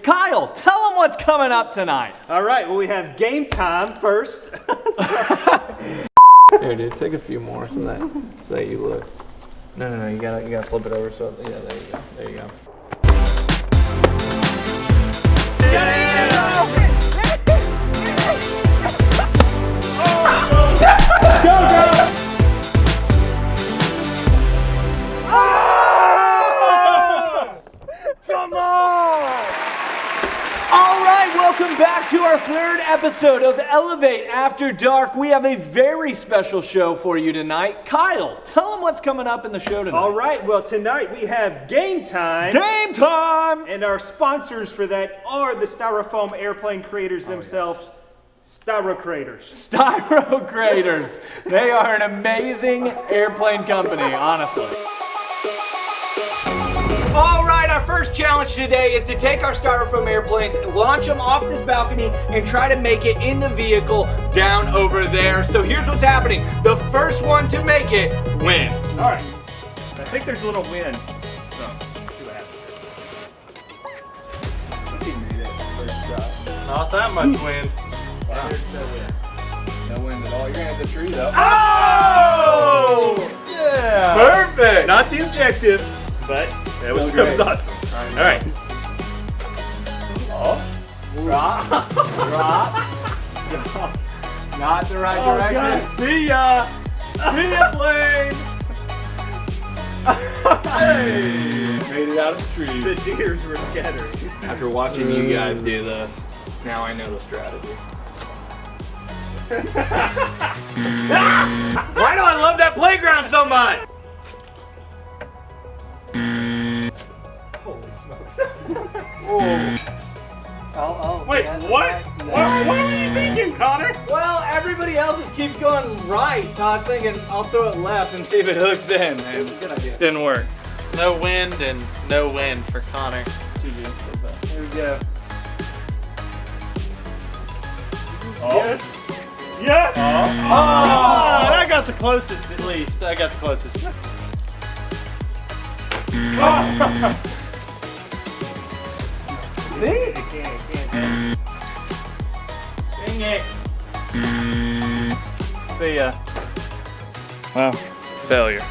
Kyle, tell them what's coming up tonight. All right, well, we have game time first. Here, dude, take a few more so that you look. No, you gotta flip it over so yeah, there you go. Come on! All right, welcome back to our third episode of Elevate After Dark. We have a very special show for you tonight. Kyle, tell them what's coming up in the show tonight. All right, well, tonight we have game time. Game time! And our sponsors for that are the Styrofoam airplane creators themselves, Styrocrators. Styrocrators. They are an amazing airplane company, honestly. All right, our first challenge today is to take our Styrofoam airplanes, launch them off this balcony, and try to make it in the vehicle down over there. So here's what's happening. The first one to make it wins. All right. I think there's a little wind. So, let's see what happens. He made it first shot. Not that much wind. Wow. No wind at all. You're gonna hit the tree though. Oh! Yeah. Perfect. Not the objective, but that was awesome. All right. Oh. Drop. Not the right direction. God. See ya. See ya, plane. Hey! Made it out of the tree. The deers were scattering. After watching you guys do this, now I know the strategy. Why do I love that playground so much? Holy smokes. Wait, what? What were you thinking, Connor? Well, everybody else just keeps going right, so I was thinking I'll throw it left and see if it hooks in. And Good idea. didn't work. No wind and no win for Connor. Here we go. Yes. Yes. Oh, I got the closest at least. I got the closest. see? Can't. Dang it. See ya. Well, failure.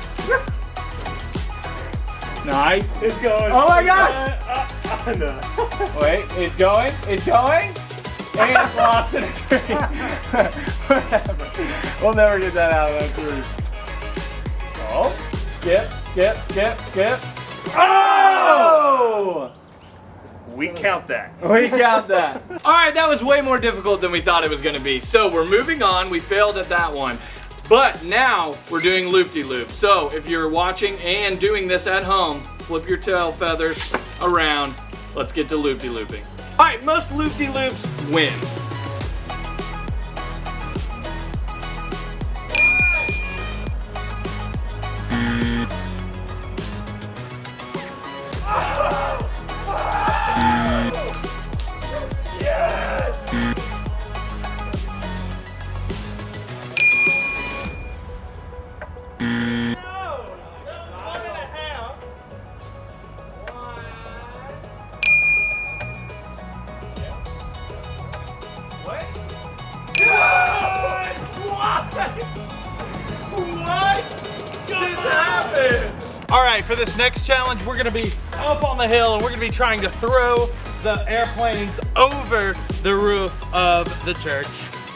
Nice. It's going. Oh my God. No. Wait, it's going. It's going. And it's lost in a tree. Whatever. We'll never get that out of that tree. Oh, skip. Oh! We count that. We count that. All right, that was way more difficult than we thought it was gonna be. So we're moving on. We failed at that one. But now we're doing loop-de-loop. So if you're watching and doing this at home, flip your tail feathers around. Let's get to loop-de-looping. All right, most loop-de-loops wins. All right, for this next challenge, we're gonna be up on the hill and we're gonna be trying to throw the airplanes over the roof of the church.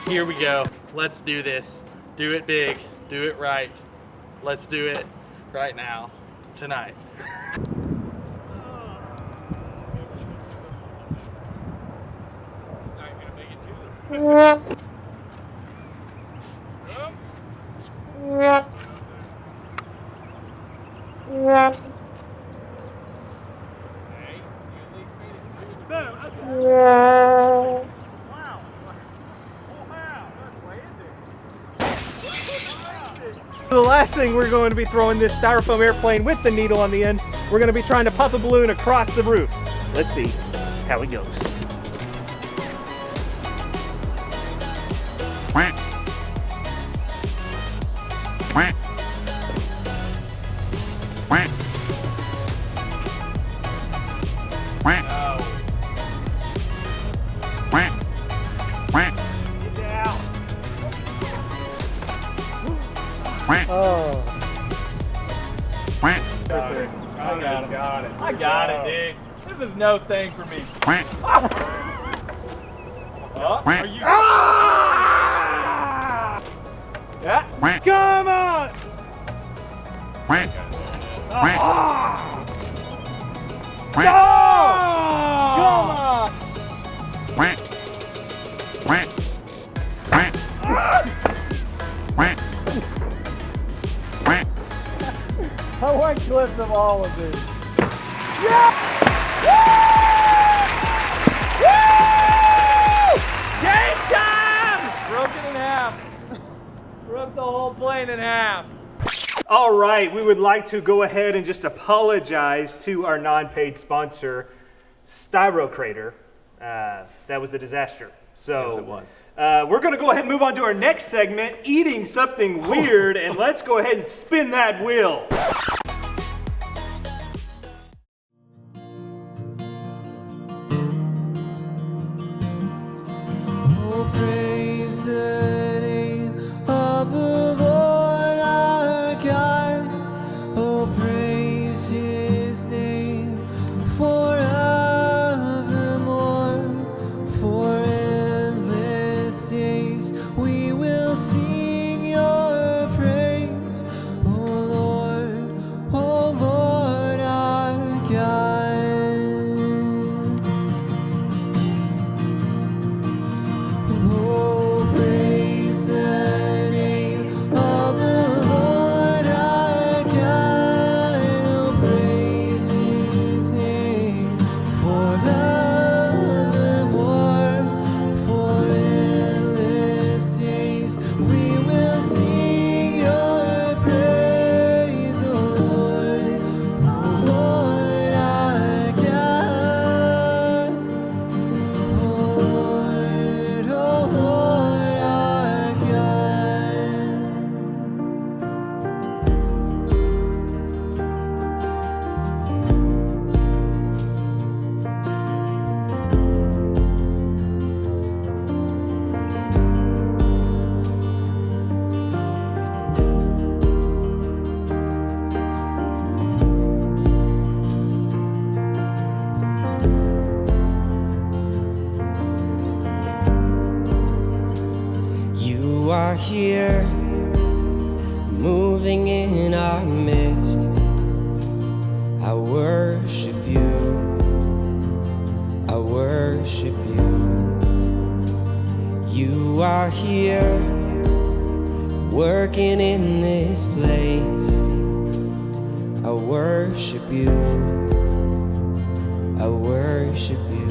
Here we go. Let's do this. Do it big. Do it right. Let's do it right now, tonight. The last thing we're going to be throwing this styrofoam airplane with the needle on the end. We're going to be trying to pop a balloon across the roof. Let's see how it goes. I got it, dude. This is no thing for me. Oh, are you? Yeah. Come on! Come on! I want clips of all of these. Game time! Broke it in half. Broke the whole plane in half. All right, we would like to go ahead and just apologize to our non-paid sponsor, Styrofoam. That was a disaster. So Yes, it was. We're going to go ahead and move on to our next segment, eating something weird, and let's go ahead and spin that wheel. Oh, praise the name of the Lord our God. Oh, praise His name forevermore. For endless days we will sing your praise. Oh Lord our God. Oh, praise the name of the Lord our God. Oh, praise His name forevermore. For endless days we will sing your praise, oh Lord our God. Oh Lord our God. You are here, moving in our midst. I worship you. I worship you. You are here, working in this place. I worship you. I worship you.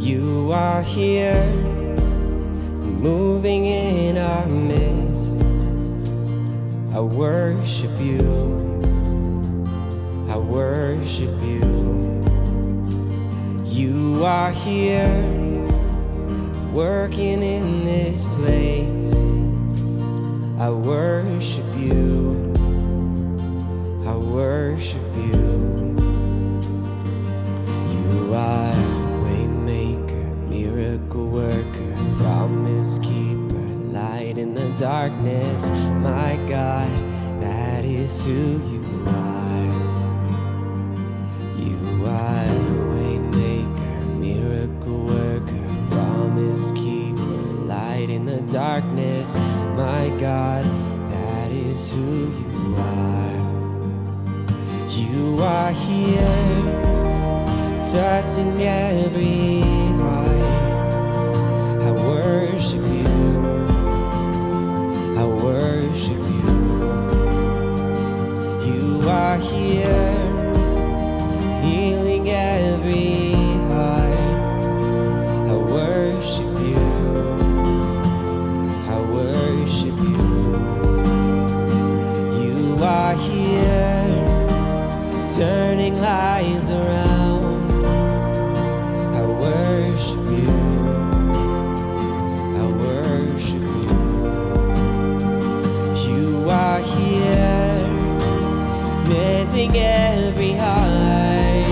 You are here, moving in our midst. I worship you. I worship you. You are here, working in this place. I worship you. I worship you. You are waymaker, miracle worker, promise keeper, light in the darkness. My God, that is who you are. You are waymaker, miracle worker, promise keeper, light in the darkness. My God, that is who you are. You are here, touching every heart. I worship you. I worship you. You are here, healing every heart. I worship you. I worship you. You are here, turning lives around. I worship you. I worship you. You are here, mending every heart.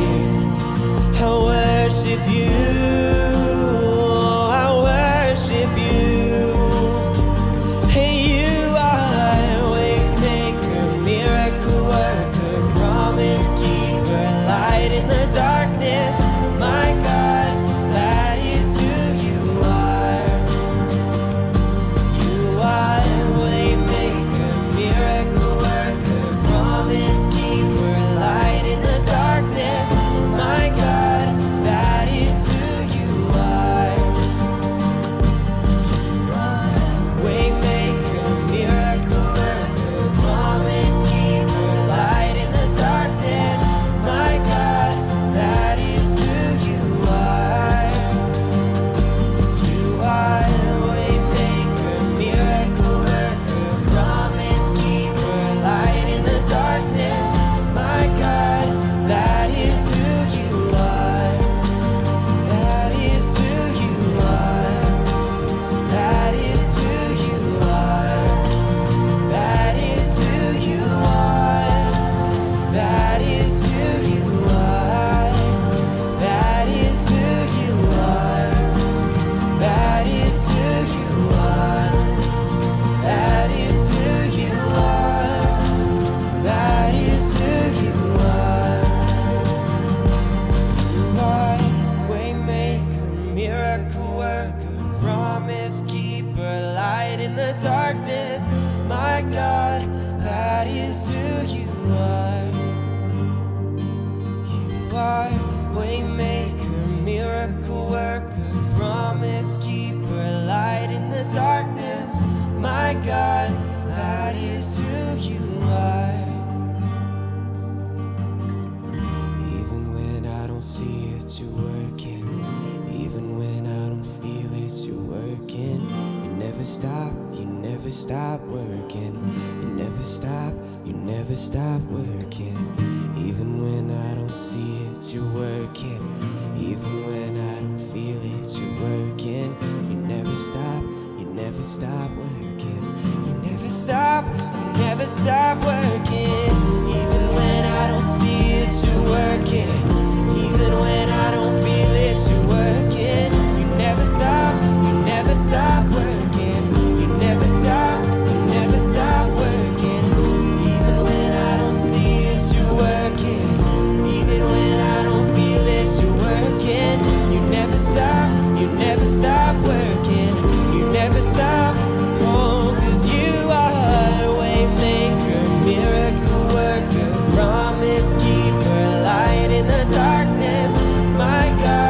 I worship you. I worship you. And you are is who you are. You are waymaker, miracle worker, promise keeper, light in the darkness. My God, that is who you are. Even when I don't see it, you're working. Even when I don't feel it, you're working. You never stop working. You never stop working. Even when I don't see it, you're working. Even when I don't feel it, you're working. You never stop working. You never stop working. Even when I don't see it, you're working. Even when I don't feel it, you're working. You never stop working. You never stop working. Even when I don't see it, you're working. Even when I don't feel it, you're working. You never stop working. You never stop. Oh, 'cause you are a waymaker, miracle worker, promise keeper, light in the darkness. My God.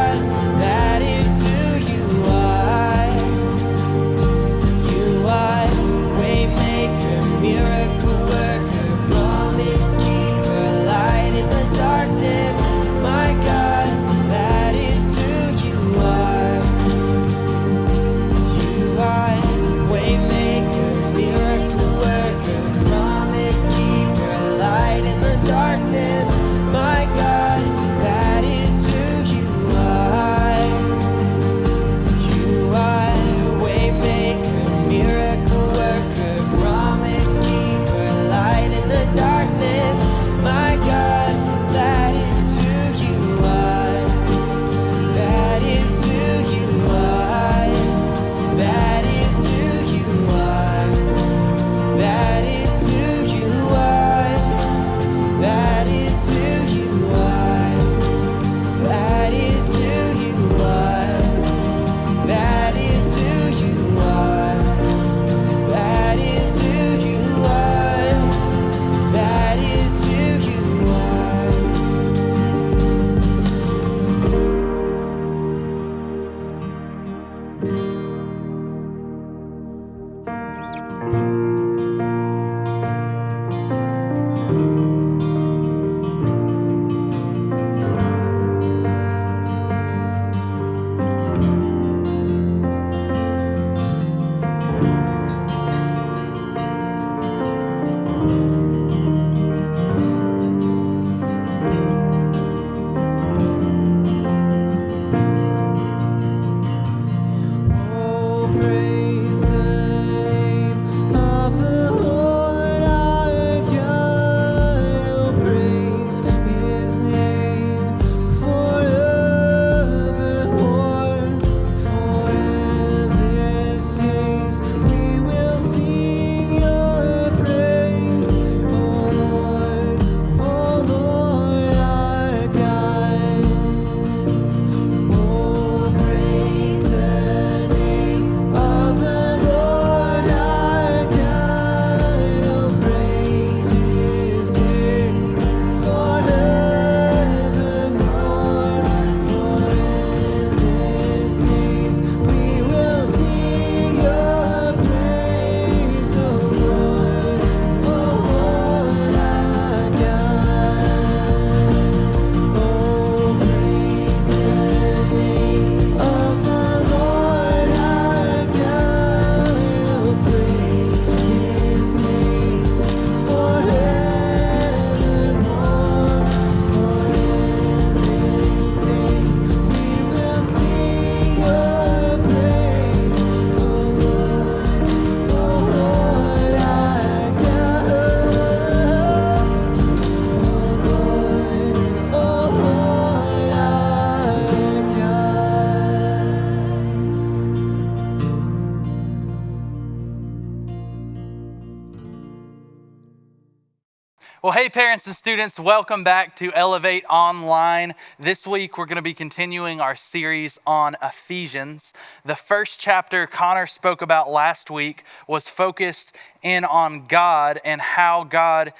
Well, hey parents and students, welcome back to Elevate Online. This week we're going to be continuing our series on Ephesians. The first chapter Connor spoke about last week was focused in on God and how God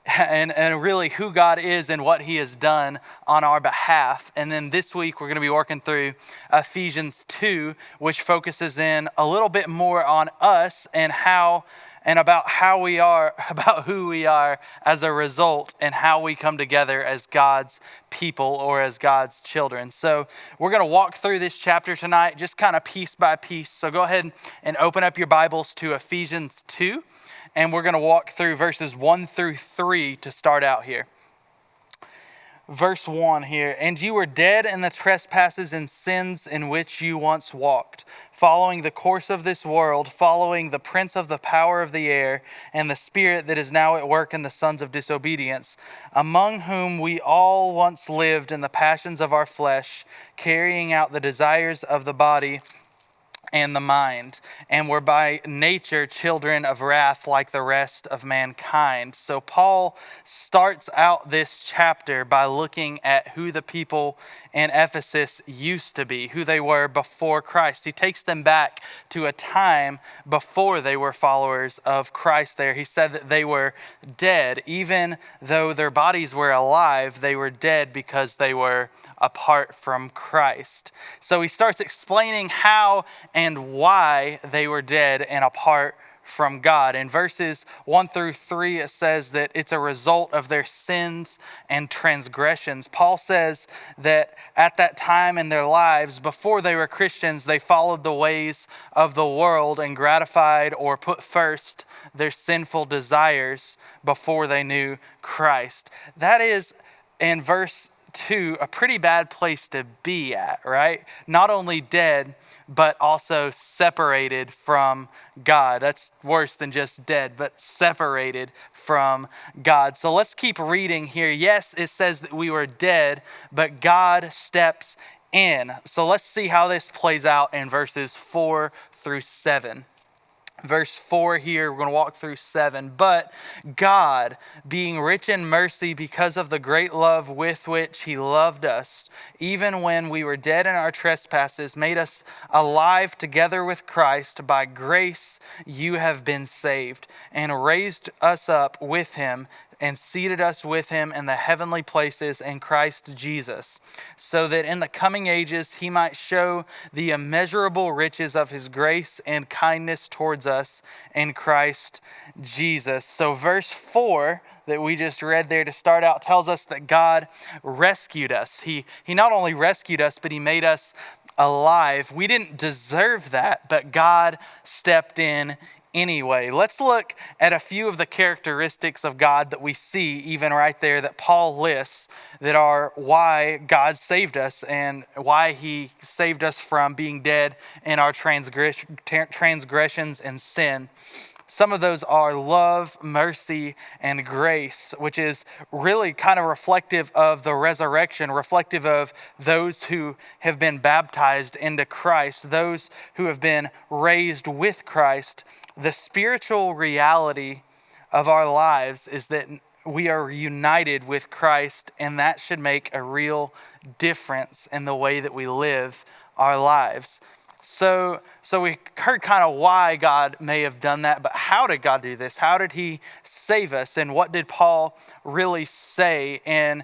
and really who God is and what he has done on our behalf. And then this week we're going to be working through Ephesians 2, which focuses in a little bit more on us and about who we are as a result and how we come together as God's people or as God's children. So we're going to walk through this chapter tonight, just kind of piece by piece. So go ahead and open up your Bibles to Ephesians 2, and we're going to walk through verses 1 through 3 to start out here. Verse 1 here, and you were dead in the trespasses and sins in which you once walked, following the course of this world, following the prince of the power of the air, and the spirit that is now at work in the sons of disobedience, among whom we all once lived in the passions of our flesh, carrying out the desires of the body and the mind, and were by nature children of wrath like the rest of mankind. So Paul starts out this chapter by looking at who the people in Ephesus used to be, who they were before Christ. He takes them back to a time before they were followers of Christ there. He said that they were dead. Even though their bodies were alive, they were dead because they were apart from Christ. So he starts explaining how and why they were dead and apart from God. In verses 1 through 3, it says that it's a result of their sins and transgressions. Paul says that at that time in their lives, before they were Christians, they followed the ways of the world and gratified or put first their sinful desires before they knew Christ. That is, in verse 2, a pretty bad place to be at, right? Not only dead, but also separated from God. That's worse than just dead, but separated from God. So let's keep reading here. Yes, it says that we were dead, but God steps in. So let's see how this plays out in verses 4 through 7. Verse 4 here, we're going to walk through 7. But God, being rich in mercy because of the great love with which he loved us, even when we were dead in our trespasses, made us alive together with Christ. By grace you have been saved, and raised us up with him, and seated us with him in the heavenly places in Christ Jesus, so that in the coming ages he might show the immeasurable riches of his grace and kindness towards us in Christ Jesus. So verse 4 that we just read there to start out tells us that God rescued us. He not only rescued us, but he made us alive. We didn't deserve that, but God stepped in anyway. Let's look at a few of the characteristics of God that we see even right there that Paul lists that are why God saved us and why he saved us from being dead in our transgressions and sin. Some of those are love, mercy, and grace, which is really kind of reflective of the resurrection, reflective of those who have been baptized into Christ, those who have been raised with Christ. The spiritual reality of our lives is that we are united with Christ, and that should make a real difference in the way that we live our lives. So we heard kind of why God may have done that, but how did God do this? How did he save us? And what did Paul really say in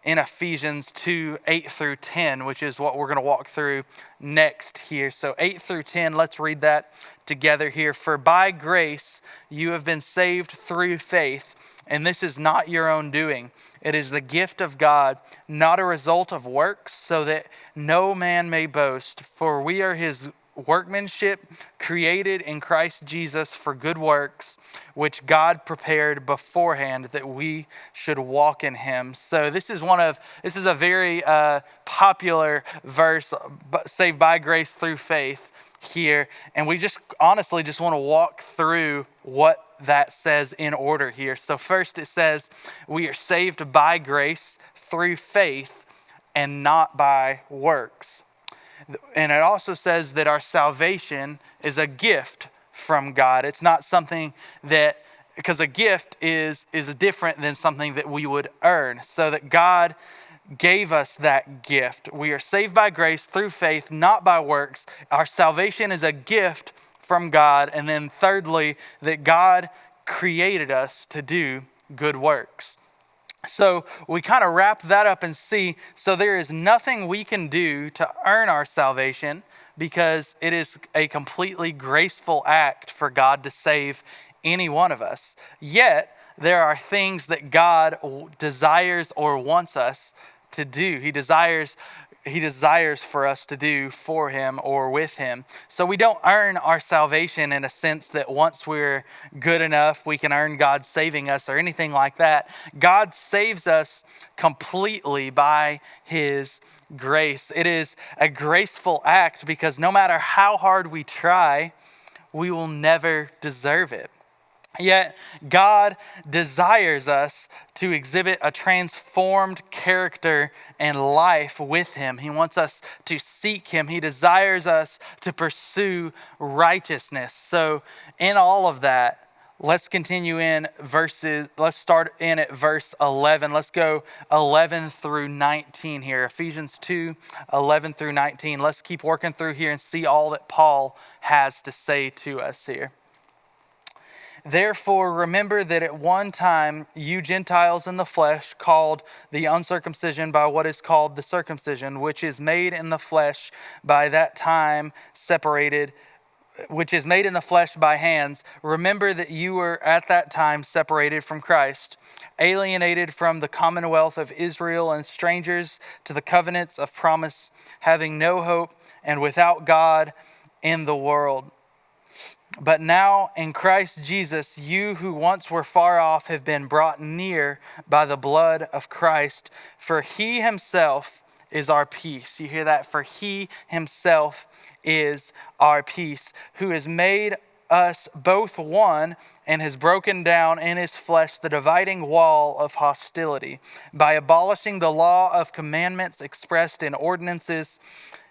Ephesians 2, 8 through 10, which is what we're going to walk through next here. So 8 through 10, let's read that together here. For by grace you have been saved through faith, and this is not your own doing. It is the gift of God, not a result of works, so that no man may boast. For we are his workmanship, created in Christ Jesus for good works, which God prepared beforehand that we should walk in him. So this is a very popular verse, saved by grace through faith here. And we just honestly just want to walk through what that says in order here. So first it says we are saved by grace through faith and not by works. And it also says that our salvation is a gift from God. It's not something that because a gift is different than something that we would earn. So that God gave us that gift. We are saved by grace through faith, not by works. Our salvation is a gift from God. And then thirdly, that God created us to do good works. So we kind of wrap that up and see, so there is nothing we can do to earn our salvation, because it is a completely graceful act for God to save any one of us. Yet there are things that God desires or wants us to do. He desires for us to do for him or with him. So we don't earn our salvation in a sense that once we're good enough, we can earn God saving us or anything like that. God saves us completely by his grace. It is a graceful act because no matter how hard we try, we will never deserve it. Yet God desires us to exhibit a transformed character and life with him. He wants us to seek him. He desires us to pursue righteousness. So in all of that, let's continue in verses. Let's start in at verse 11. Let's go 11 through 19 here. Ephesians 2, 11 through 19. Let's keep working through here and see all that Paul has to say to us here. Therefore, remember that at one time you Gentiles in the flesh, called the uncircumcision by what is called the circumcision, which is made in the flesh by that time separated, which is made in the flesh by hands. Remember that you were at that time separated from Christ, alienated from the commonwealth of Israel and strangers to the covenants of promise, having no hope and without God in the world. But now in Christ Jesus, you who once were far off have been brought near by the blood of Christ, for he himself is our peace. You hear that? For he himself is our peace, who has made us both one and has broken down in his flesh the dividing wall of hostility by abolishing the law of commandments expressed in ordinances,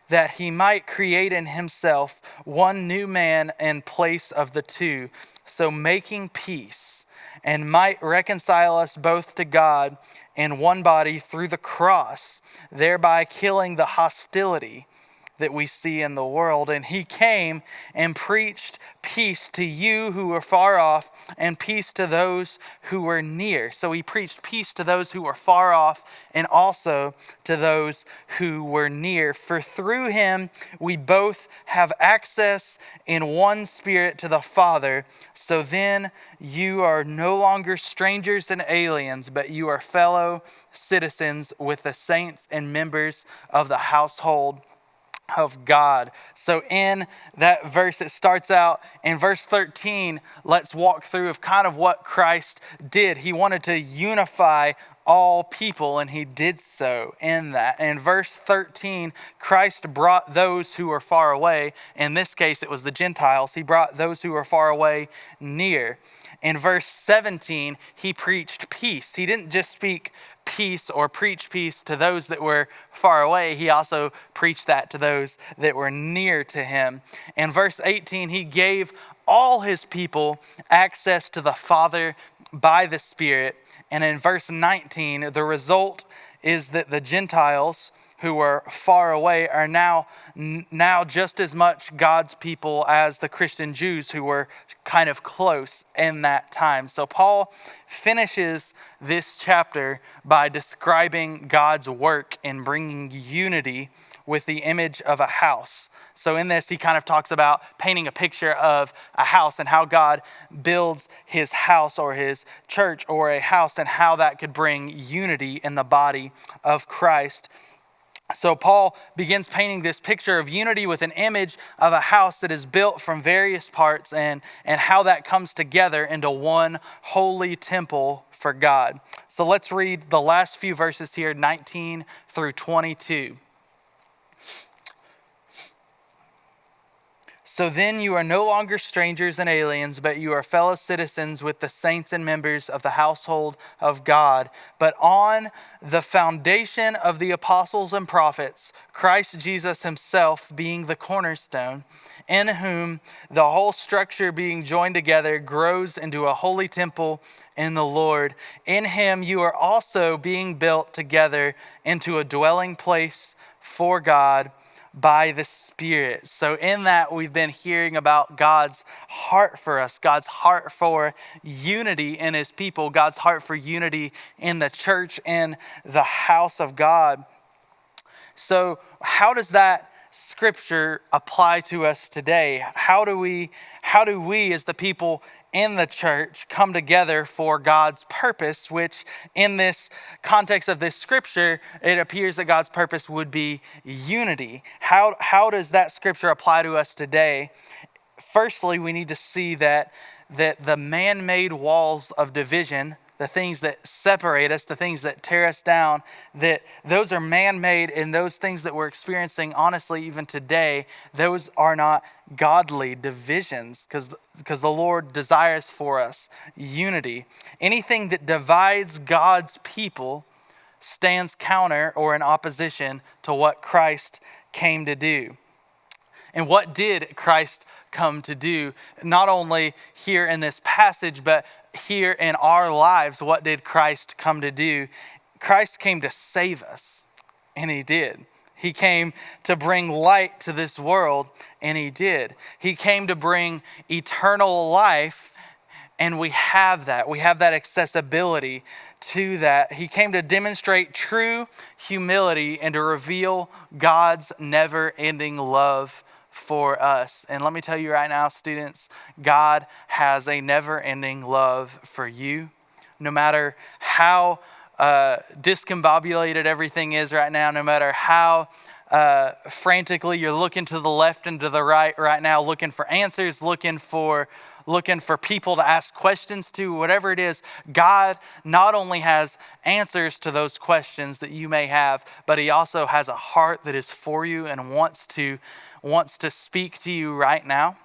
that he might create in himself one new man in place of the two, so making peace, and might reconcile us both to God in one body through the cross, thereby killing the hostility that we see in the world. And he came and preached peace to you who were far off and peace to those who were near. So he preached peace to those who were far off and also to those who were near. For through him we both have access in one spirit to the Father. So then you are no longer strangers and aliens, but you are fellow citizens with the saints and members of the household of God. So in that verse, it starts out in verse 13. Let's walk through of kind of what Christ did. He wanted to unify all people, and he did so in that. In verse 13, Christ brought those who were far away. In this case, it was the Gentiles. He brought those who were far away near. In verse 17, he preached peace. He didn't just speak peace or preach peace to those that were far away. He also preached that to those that were near to him. In verse 18, he gave all his people access to the Father by the Spirit. And in verse 19, the result is that the Gentiles who were far away are now just as much God's people as the Christian Jews who were kind of close in that time. So Paul finishes this chapter by describing God's work in bringing unity with the image of a house. So in this, he kind of talks about painting a picture of a house and how God builds his house or his church or a house, and how that could bring unity in the body of Christ. So Paul begins painting this picture of unity with an image of a house that is built from various parts, and how that comes together into one holy temple for God. So let's read the last few verses here, 19 through 22. So then you are no longer strangers and aliens, but you are fellow citizens with the saints and members of the household of God. But on the foundation of the apostles and prophets, Christ Jesus himself being the cornerstone, in whom the whole structure being joined together grows into a holy temple in the Lord. In him you are also being built together into a dwelling place for God by the Spirit. So in that, we've been hearing about God's heart for us, God's heart for unity in his people, God's heart for unity in the church, in the house of God. So how does that scripture apply to us today? How do we as the people in the church come together for God's purpose, which in this context of this scripture, it appears that God's purpose would be unity. How does that scripture apply to us today? Firstly, we need to see that the man-made walls of division, the things that separate us, the things that tear us down, that those are man-made, and those things that we're experiencing, honestly, even today, those are not godly divisions, because the Lord desires for us unity. Anything that divides God's people stands counter or in opposition to what Christ came to do. And what did Christ come to do? Not only here in this passage, but here in our lives, what did Christ come to do? Christ came to save us, and he did. He came to bring light to this world, and he did. He came to bring eternal life, and we have that. We have that accessibility to that. He came to demonstrate true humility and to reveal God's never-ending love for us. And let me tell you right now, students, God has a never-ending love for you. No matter how discombobulated everything is right now, no matter how frantically you're looking to the left and to the right now, looking for answers, looking for people to ask questions to, whatever it is, God not only has answers to those questions that you may have, but he also has a heart that is for you and wants to speak to you right now.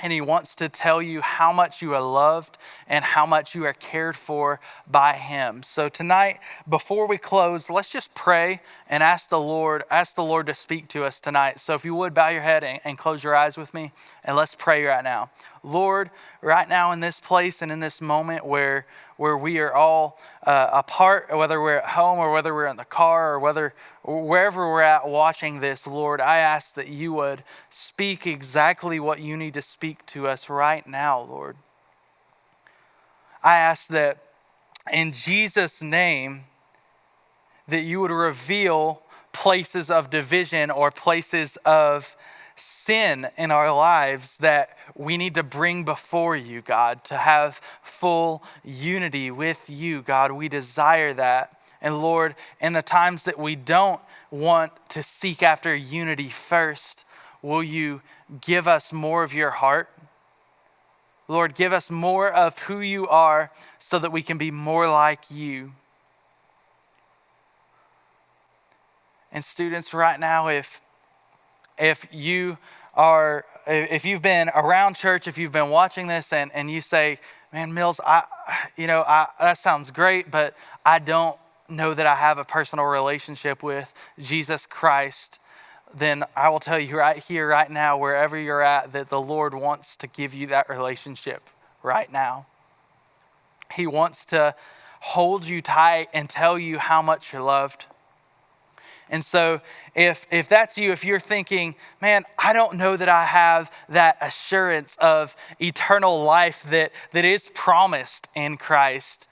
And he wants to tell you how much you are loved and how much you are cared for by him. So tonight, before we close, let's just pray and ask the Lord to speak to us tonight. So if you would, bow your head and close your eyes with me, and let's pray right now. Lord, right now in this place and in this moment where we are all apart, whether we're at home or whether we're in the car or wherever we're at watching this, Lord, I ask that you would speak exactly what you need to speak to us right now, Lord. I ask that in Jesus' name that you would reveal places of division or places of sin in our lives that we need to bring before you, God, to have full unity with you, God. We desire that. And Lord, in the times that we don't want to seek after unity first, will you give us more of your heart? Lord, give us more of who you are so that we can be more like you. And students, right now, if you've been around church, if you've been watching this and you say, man, Mills, that sounds great, but I don't know that I have a personal relationship with Jesus Christ, then I will tell you right here, right now, wherever you're at, that the Lord wants to give you that relationship right now. He wants to hold you tight and tell you how much you're loved. And so if that's you, if you're thinking, man, I don't know that I have that assurance of eternal life that is promised in Christ,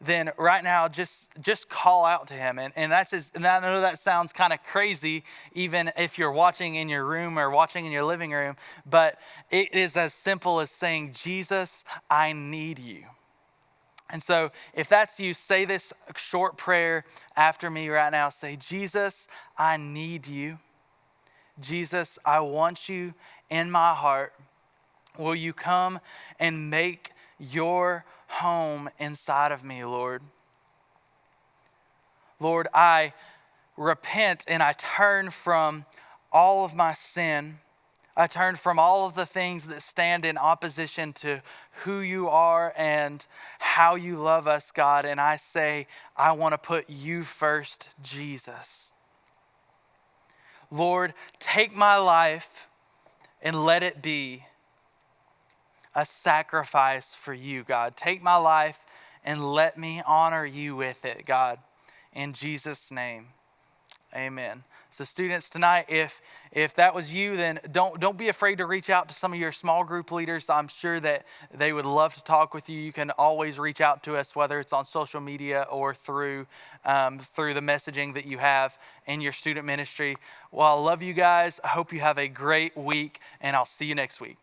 then right now just call out to him. And and I know that sounds kind of crazy, even if you're watching in your room or watching in your living room, but it is as simple as saying, Jesus, I need you. And so if that's you, say this short prayer after me right now. Say, Jesus, I need you. Jesus, I want you in my heart. Will you come and make your home inside of me, Lord? Lord, I repent and I turn from all of my sin. I turn from all of the things that stand in opposition to who you are and how you love us, God. And I say, I want to put you first, Jesus. Lord, take my life and let it be a sacrifice for you, God. Take my life and let me honor you with it, God. In Jesus' name, amen. So students, tonight, if that was you, then don't be afraid to reach out to some of your small group leaders. I'm sure that they would love to talk with you. You can always reach out to us, whether it's on social media or through the messaging that you have in your student ministry. Well, I love you guys. I hope you have a great week, and I'll see you next week.